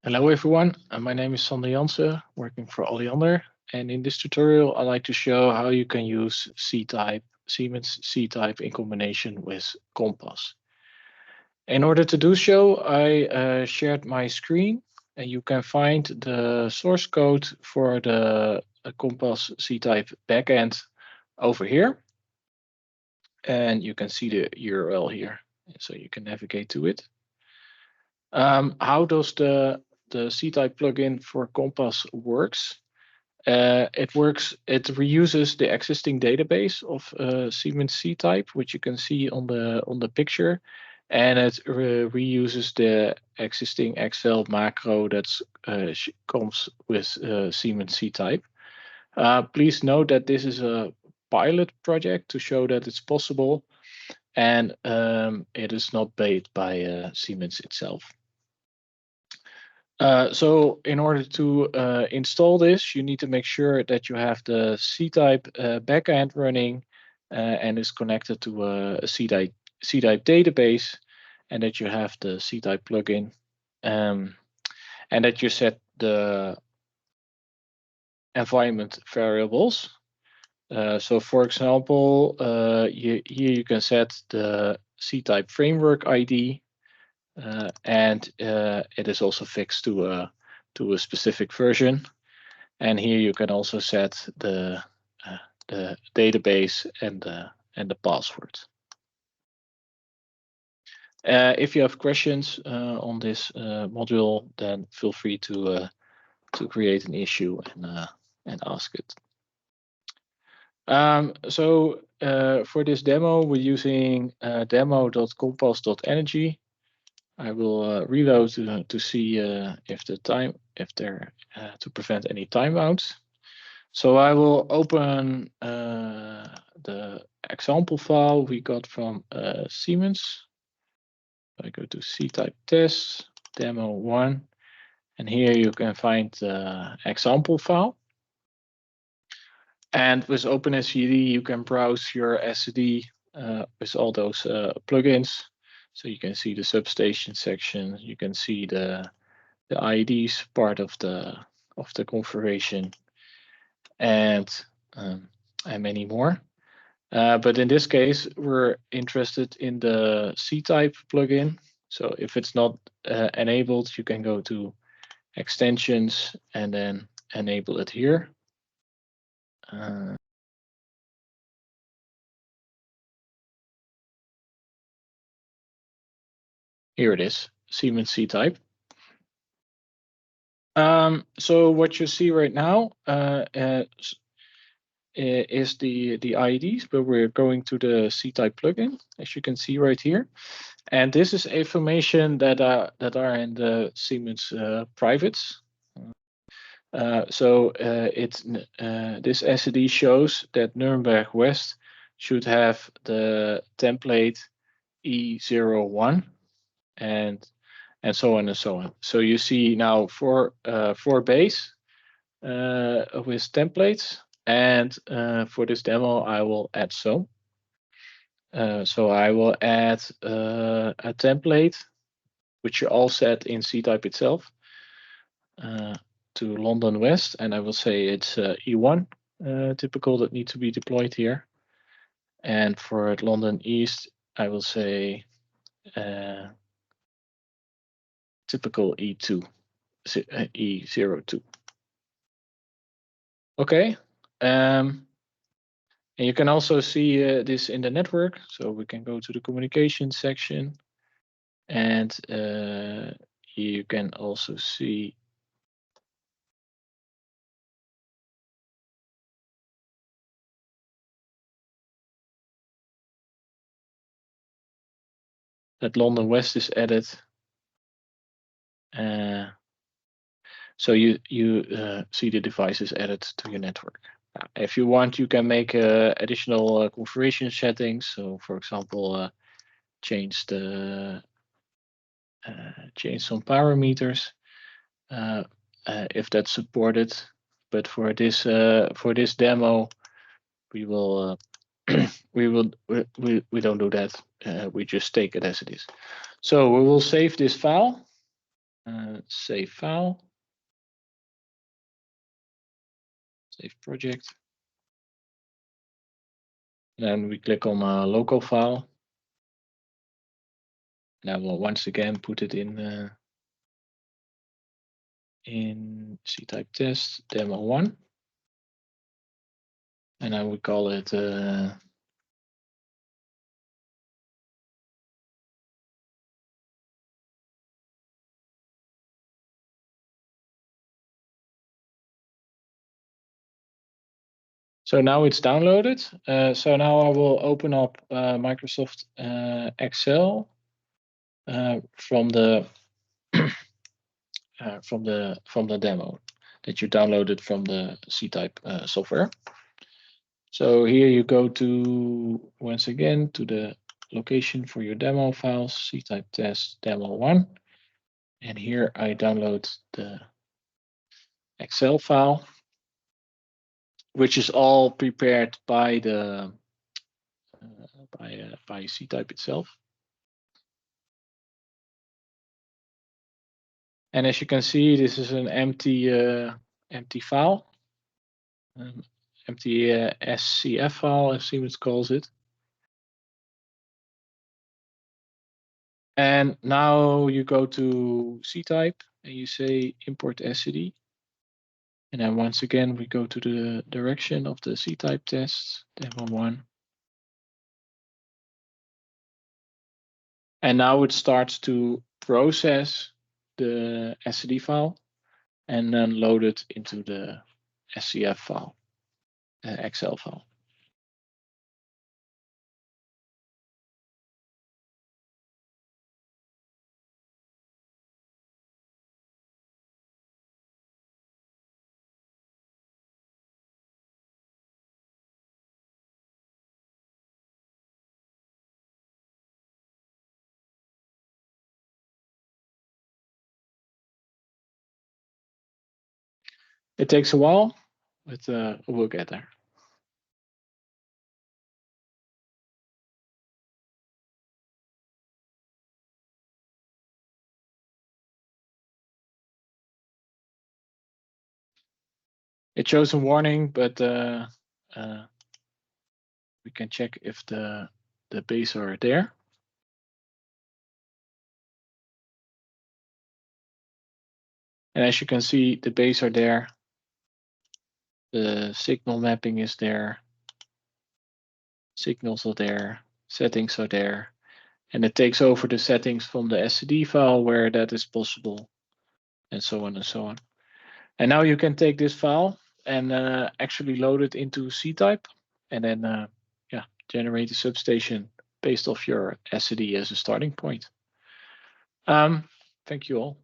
Hello everyone, my name is Sander Jansen, working for Alliander, and in this tutorial I'd like to show how you can use C-type, Siemens C-type in combination with CoMPAS. In order to do so, I shared my screen, and you can find the source code for the CoMPAS C-type backend over here, and you can see the URL here, so you can navigate to it. How does the C-type plugin for CoMPAS works? It reuses the existing database of Siemens C-type, which you can see on the picture, and it reuses the existing Excel macro that comes with Siemens C-type. Please note that this is a pilot project to show that it's possible, and it is not paid by Siemens itself. So in order to install this, you need to make sure that you have the C-type backend running and is connected to a C-type database, and that you have the C-type plugin, and that you set the environment variables. So for example, here you can set the C-type framework ID, and it is also fixed to a specific version. And here you can also set the database and the password. If you have questions on this module, then feel free to create an issue and ask it. So for this demo, we're using demo.compas.energy. I will reload to see to prevent any timeouts. So I will open the example file we got from Siemens. I go to C-type test demo 1, and here you can find the example file. And with OpenSCD, you can browse your SCD with all those plugins. So you can see the substation section, you can see the IDs part of the configuration, and many more. But in this case, we're interested in the C-type plugin. So if it's not enabled, you can go to extensions and then enable it here. Here it is, Siemens C-type. So what you see right now is the IDs, but we're going to the C-type plugin, as you can see right here. And this is information that are in the Siemens privates. So this SCD shows that Nuremberg West should have the template E01 and so on and so on. So you see now four base with templates, and for this demo I will add some. So I will add a template which you all set in C-type itself to London West, and I will say it's E1 typical that need to be deployed here. And for London East, I will say typical E2, E02. Okay. And you can also see this in the network. So we can go to the communication section, and you can also see that London West is added. So you see the devices added to your network. If you want, you can make additional configuration settings. So, for example, change some parameters if that's supported. But for this demo, we will we don't do that. We just take it as it is. So we will save this file. Save file, save project. Then we click on a local file. And I will once again put it in SITIPE test demo 1. And I would call it so now it's downloaded. So now I will open up Microsoft Excel from the from the demo that you downloaded from the SITIPE software. So here you go to once again to the location for your demo files, SITIPE test demo 1, and here I download the Excel file, which is all prepared by the by SITIPE itself. And as you can see, this is an empty file, empty SCF file, as Siemens calls it. And now you go to SITIPE and you say import SCD. And then once again, we go to the direction of the SITIPE test, demo 1. And now it starts to process the SCD file and then load it into the SCF file, Excel file. It takes a while, but we'll get there. It shows a warning, but we can check if the base are there. And as you can see, the base are there. The signal mapping is there. Signals are there. Settings are there. And it takes over the settings from the SCD file where that is possible, and so on and so on. And now you can take this file and actually load it into SITIPE, and then generate a substation based off your SCD as a starting point. Thank you all.